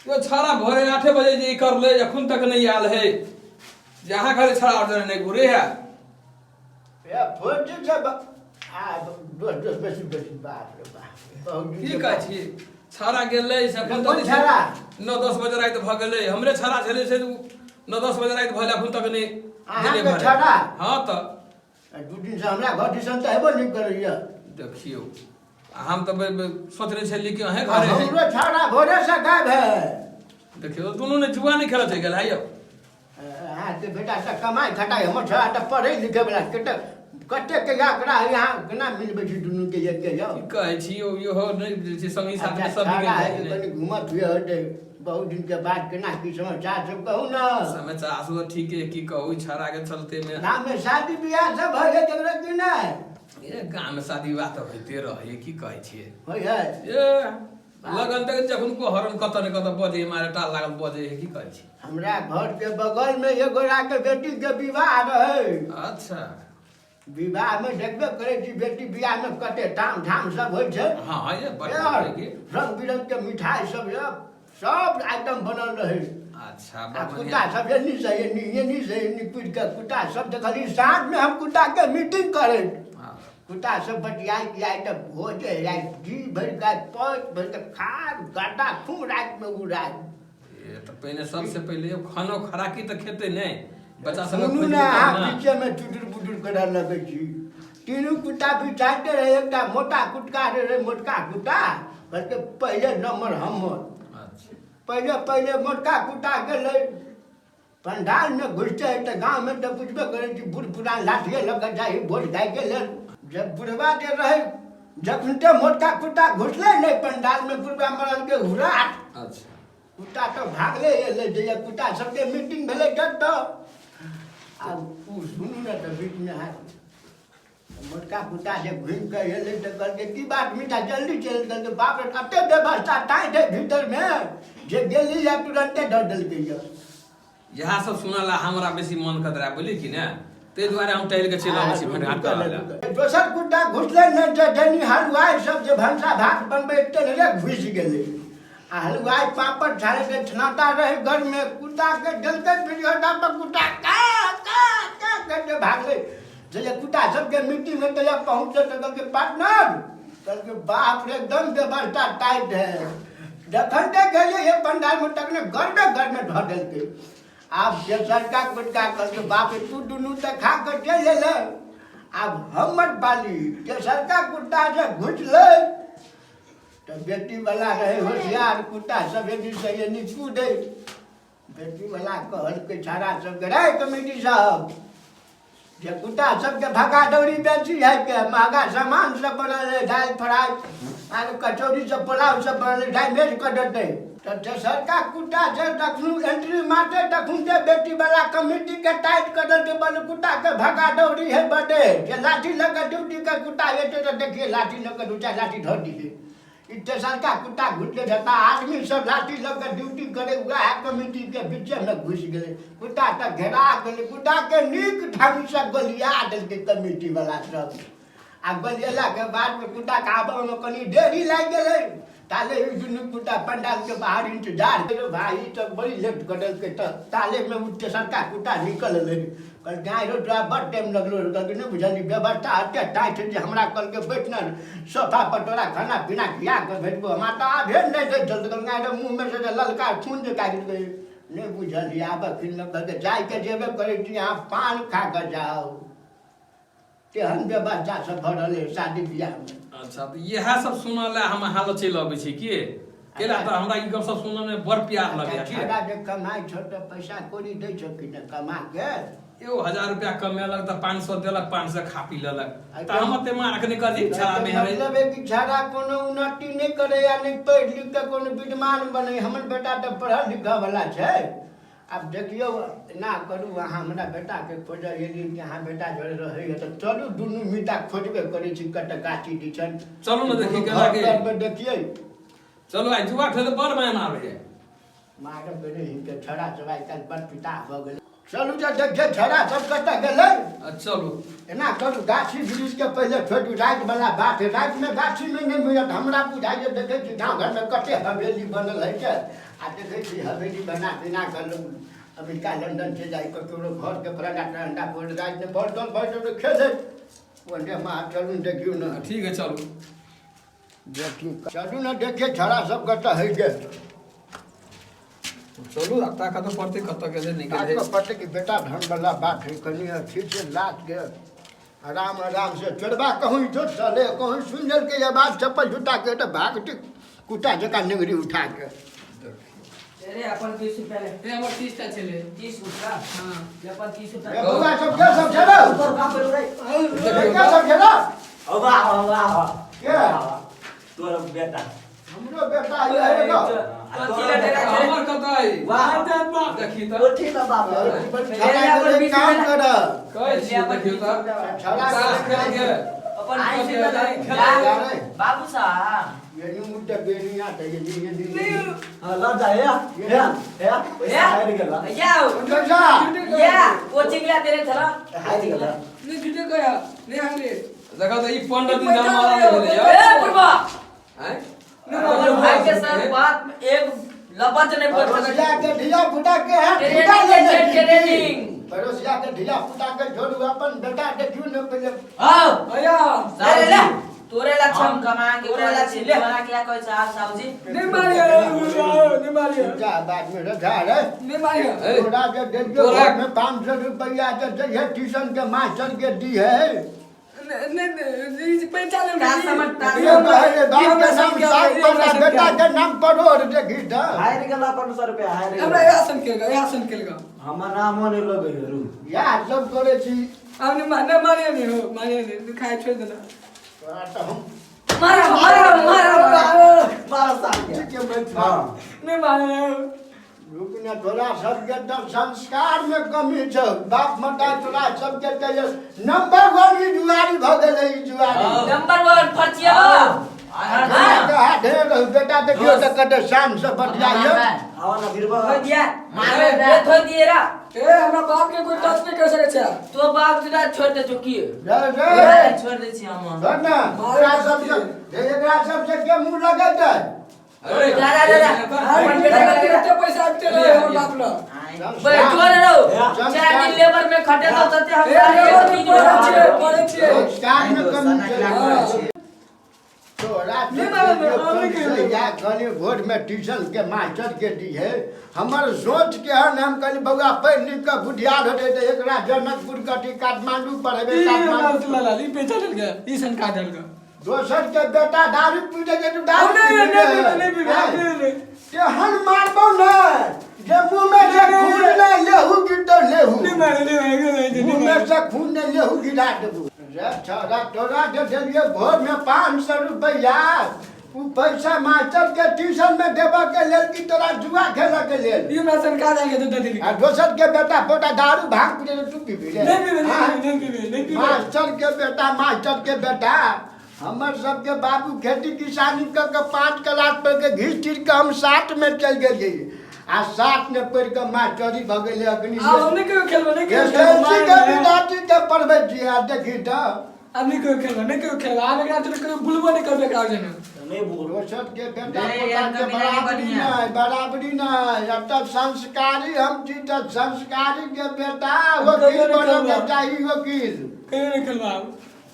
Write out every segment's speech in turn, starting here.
यो छाड़ा भोरे 8 बजे जे कर ले अखन तक नहीं आयल है जहाँ घरे छाड़ा ऑर्डर नहीं घुरे है या फोन जब आ दोस्त बेसी बाप रे बाप की कहै छी छाड़ा गेलै से अखन कोन तक छाड़ा 9-10 बजे रात भ गेलै हमरे छाड़ा छलै से 9-10 बजे रात भले अखन तक नहीं अहाँ गेलै के घरे। छाड़ा हाँ तो दू दिन से हमरा घर दिसन त हेबो नहीं करैया देखियो हम तो सोच रहे छलिए कि अहें घरे है हमरो छाड़ा भोरे से गायब है देखियो दोनों ने जुआ नहीं खेलत है गेल है यो हाँ तो बेटा से कमाई खटाई हमर छाड़ा त पढ़े लिखे वाला कते के आंकड़ा है यहाँ केना मिलबे छी दुनू के एक के जाओ की कहै छी यो हो नहीं जे संगी साथी अच्छा, सब छाड़ा है गेल कनी घुमत हुए हटे बहुत दिन के बाद केना की समाचार सब कहू ना समय आसू ठीक है की कहू छाड़ा के चलते में गाँव में शादी बियाह सब भय है केकरो कि नहीं ये गाँव में शादी विवाह तो होते रहे की कहै छियै होय है ये लगन तक जखन को हरन कत ने कत बजे मारे टाल लागल बजे है की कहै छी हमरा घर के बगल में एगो के बेटी के विवाह रहे अच्छा विवाह में देखबे करे छी बेटी बियाह में कते ताम झाम सब होय छै हाँ ये बढ़िया यार, है की रंग बिरंग के मिठाई सब आइटम बनल रहे अच्छा आ बा कुत्ता बढ़िया सब एनी से एनी कुट के कुत्ता सब देखली साँझ में हम कुत्ता के मीटिंग करे हाँ कुत्ता सब बतियाई किया तो भोजे रात जी भर का पच भर के खाद गाटा खूब रात में उड़ा ये तो पहले सबसे पहले खानो खराकी तो खेते नहीं बच्चा सब सुनू ना आप पीछे में टुटुर पुटुर करे लगे छी तीनों कुत्ता बिछाते रहे एकटा मोटा कुटका रहे मोटका कुत्ता बल्कि पहले नंबर हमर अच्छा पहले मोटका कुत्ता गेले पंडाल में घुसते है तो गाँव में तो बुझबे करे छी बूढ़ पुरान लाठिए लग जाए भोज खाए के लेल जब बुढ़वा जे रहे जखन ते मोटका कुत्ता घुसले नहीं पंडाल में बुढ़वा मरल के हुराट अच्छा कुत्ता तो भागले एले जे कुत्ता सबके मीटिंग भेले जत आ उ सुनू ना तो बीच में हाथ मोटका कुत्ता से घूम के एले तो कहलके की बात मीठा जल्दी चल कहलके बाप रे अते व्यवस्था टाइट है भीतर में जे गेली या तुरंते डर देलके ये यहाँ सब सुनला हमरा बेसी मन कतरा बोली कि ना ते द्वारे हम टहल के चल आबै छी भंडार कर दोसर कुत्ता घुसले न जनी हलवाई सब जे भंसा भात बनबे रे घुस गेले आ हलवाई पापड़ छाड़े के छनाता रहे घर में कुत्ता के जलते पिरियडा पर कुत्ता का करके भागले जे कुत्ता सबके मीटिंग में तो पहुंचे तो कहलके पार्टनर कहलके बाप रे एकदम व्यवस्था टाइट है जखन तक गेले ये पंडाल में तक ने घर में ढो देलके आप जे सरकार कुटका करके बाप रे तू दुनू त खा कर चल ले अब हमर बाली जे सरकार कुत्ता से घुसले तो बेटी वाला रहे होशियार कुत्ता सब एनी से एनी कूदे बेटी वाला कहल के छाड़ा सब रे कमेटी साहब जे कुत्ता सबके भगा दौड़ी बेची है के महंगा सामान सब बनल है दाल फ्राई आर कचौड़ी सब पुलाव सब बनल है डैमेज कर देते तो सरकार कुत्ता से तखनू एंट्री मारते तखन से बेटी वाला कमेटी के टाइट कर देते बल कुत्ता के भगा दौड़ी है बड़े जे लाठी लगा ड्यूटी के कुत्ता एते तो देखिए लाठी लगा दू चार लाठी धर दिए इतने सरकार कुत्ता घुसले जाता आदमी सब लाठी लगा ड्यूटी करे हुआ है कमेटी के बीच में घुस गए कुत्ता तक घेरा गए कुत्ता के नीक ढंग से गलिया देलके कमेटी वाला सब आ गलियाला के बाद में कुत्ता के आबे में कनी देरी लाग गेले ताले दुनू कुत्ता पंडाल के बाहर इंतजार करे भाई तो बड़ी लेट कर देलके ताले में उठते सरकार कुत्ता निकल ले कल गाय रो बड़ टाइम लगलो कल नहीं बुझली व्यवस्था अत्ते टाइट जे हमरा कल के बैठना सोफा पर तोरा खाना पीना खिया के भेटबो हमरा तो आभे नहीं दे जल्दी कल गाय रो मुंह में से ललका खून जे काट गए नहीं बुझली आब फिर कल के जाय के जेबे करे छी यहां पान खा के जाओ तेहन व्यवस्था सब भरल है शादी बियाह में अच्छा तो यह सब सुनला हम हाल चल आबै छी की केला तो हमरा ई गप सब सुनने में बड़ प्यार लगैया की छाड़ा जे कमाई छोटे पैसा कोरी दै छ कि न कमा के एगो 1000 रुपया कमेलक त 500 देलक 500 खा पी लेलक त हम ते मार रखने कथी छा में है मतलब है कि छाड़ा कोनो उन्नति नहीं करे या नहीं पढ़ लिख के कोनो विद्वान बने हमर बेटा तो पढ़ा लिखा वाला छै अब देखियो ना करू अहाँ हमरा बेटा के खोज यदि यहाँ बेटा जोड़े रहे तो चलू दुनू मिटा खोजबे करे छी कत गाछी दिछन चलू ना देखी केला के देखिए चलो आई जुआ खेल बड़ मैं मारे मारे बेरे हिनके छड़ा चबाई कल बड़ पिता भ गेल चलू जे देखे छड़ा सब कत गेलै चलू एना करू गाछी ब्रिज के पहले छोटू रात वाला बात है रात में गाछी में नहीं मिलत हमरा बुझाइए देखे छी गाँव घर में कते हवेली बनल है के आ देखे छी हवेली बना देना कर अमेरिका लंदन से जाई ककरो घर के बरांडा टंडा बोल राज ने बर्तन बैठल खेले वंदे मां चलू देखियो ना ठीक है चलो देखियो चलू ना देखे छड़ा सब कटा है के चलो लगता का तो पड़ते कत के से निकल आपको पता कि बेटा धन वाला बात है कनी फिर से लात के आराम आराम से चढ़वा कहूँ जो चले कहूँ सुन जल के ये बात चप्पल जूता के तो भागती कुत्ता जका निगरी उठा के अरे अपन 20 रुपया ले ए हमर 30 टा चले 30 रुपया हां ले अपन 30 ए रुपया बुआ सब के सब चलो ऊपर बाप रे क्या सब चलो ओ वाह क्या तोर बेटा हमरो बेटा ये है ना तो किला तेरा हमर कतई वाह देखी तो तो ठीक है बाप छड़ा काम कर कहे छी देखियो तो छड़ा सास खेल के अपन आई पैसे से दे खेल बाबू साहब ये नी मुद्दा बेनिया तो ये हां ला जा या पैसा हायर गेला या कोचिंग ला तेरे थरा हायर गेला ने जुटे गया ने हमरे देखा तो ई 15 दिन जमा ले भेले ए बुढ़वा हैं और भाई के साथ बात एक लपच नहीं पड़ पड़ोसिया सकता के ढिया फुटा के है ट्रेनिंग पड़ोसिया के ढिया फुटा के छोड़ू अपन बेटा देखियो न पहले हां भैया अरे ले तोरे ला छम कमांगे तोरे ला छिले बना के कोई चार साहब जी नहीं मारियो जा बाद में रजा रे नहीं मारियो थोड़ा के देखियो घर में 500 रुपया के जगह ट्यूशन के मास्टर के दी है नहीं पहचान का समझता ये पहले बाप के नाम साथ पड़ा बेटा के नाम पढ़ो रे देखी था हायर गेला 500 रुपया हायर हमरा गेला यासन केलगा हमर नामो नहीं लगे रू या सब करे छी हमने मारना मारियो नहीं हो मारियो नहीं खाए छोड़ देना तोरा तो हम मारा 12 साल के ठीक है मैं हां नहीं मारियो रुकने तोरा सबके तो संस्कार में कमी छ बाप माता तोरा सबके कहियो नंबर 1 ई जुआरी भ गेलै ई जुआरी नंबर 1 फर्चिया ढेर बेटा देखियो त कते शान से बतियाइयो आवा ना गिरबा हो दिया मारे रे थो दिए रा ए हमरा बाप के कोई टच नहीं कर सके छै तो बाप जुदा छोड़ दे चुकी रे छोड़ दे छी हम ना एकरा सबसे के मुंह लगत है अरे जा अपन बेटा का कितने पैसा आते रहे हमर बाप लो बे जोर रहो 4 दिन लेबर में खटे तो तते हम पड़े छे संस्कार में कमी छै तोरा या गने भोर में ट्यूशन के मास्टर के दी है हमर सोच के हन हम कहली बउआ पढ़ लिख के बुढ़ियार होते तो एकरा जनकपुर कटी काठमांडू पढ़ेबे काठमांडू लाली पहचान गया ई सन काटल का दोसर के बेटा दारू पीटे के तू दारू नहीं तेहन मारबो न जे मुंह में से खून न लेहू गिरतो लेहू मुंह में से खून न लेहू गिरा देबू रे छोरा तोरा जे देलिए भोर में 500 रुपया उ पैसा मास्टर के ट्यूशन में देबा के लेल की तोरा जुआ खेला के लेल ये मैं सन का जाएंगे तो दे आ दोसर के बेटा पोता दारू भाग पीटे तो तू पी रे नहीं मास्टर के बेटा हमर सबके बाबू खेती किसानी कर के 5 क्लास पढ़ के घीच तीर के हम 7 में चल गेलिए आ 7 में पढ़ के मास्टरी भ गेले अग्नि से हमने क्यों खेलबो नहीं एसएलसी के विद्यार्थी के पढ़बै छी आ देखी त हमने क्यों खेलबो नहीं क्यों खेलबो आब एकरा तो कहियो बुलबो नहीं करबे का जने नहीं बोल दोसर के बेटा नहीं, पोता यार, के कभी नहीं बढ़िया। बराबरी नहीं अब तक संस्कारी हम छी त संस्कारी के बेटा वकील बनो के चाहिए वकील कहियो नहीं खेलबो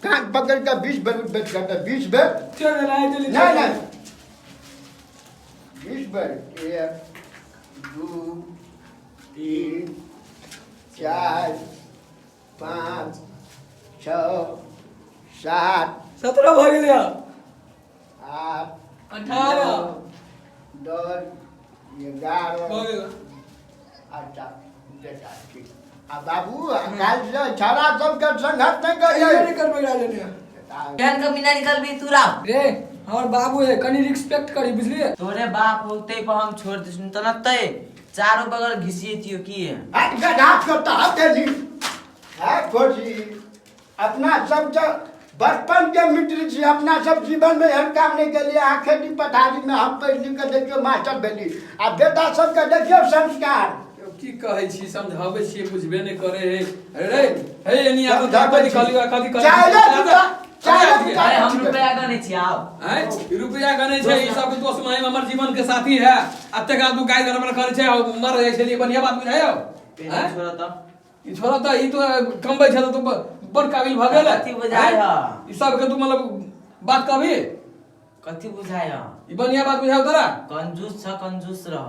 कान पकड़ के 20 बेर बैठ करता 20 बेर छोड़ देना है जल्दी नहीं 20 बेर 1 2 3 4 5 6 7 17 भ गेलै 8 18 10 11 भ गेलै अच्छा बेटा ठीक आ बाबू काल से छाड़ा सब के संघत नहीं कहियो करिए नहीं करबे का जने बहन का बिना निकल भी तू राव रे हमर बाबू है कनी रिस्पेक्ट करी बुझलिए तोरे बाप होते पर हम छोड़ दे सुन तना तय चारों बगल घिसिएतियो की है हट गधा करता है दी है खोजी अपना सब बचपन के मित्र छी अपना सब जीवन में हर काम नहीं के लिए आ खेती पथारी में हम पढ़ लिख के देखियो मास्टर भेली आ बेटा सब के देखियो संस्कार की कहै छी समझाबै छी बुझबे नहीं करे है अरे हे एनी आप कथि कहलियो कथि चाहे अरे हम रुपया गने छी आओ हैं रुपया गने छै ई सब दोस्त में हमर जीवन के साथी है अते का तू गाय गरम करे छै मर जाय छै बढ़िया बात बुझायो हैं छोरा त ई छोरा त ई तो कमबै छै तो बड़ काबिल भ गेल कथि बुझाय ह ई सब के तू मतलब बात कभी कथि बुझाय ह ई बढ़िया बात बुझाओ तोरा कंजूस छ कंजूस रह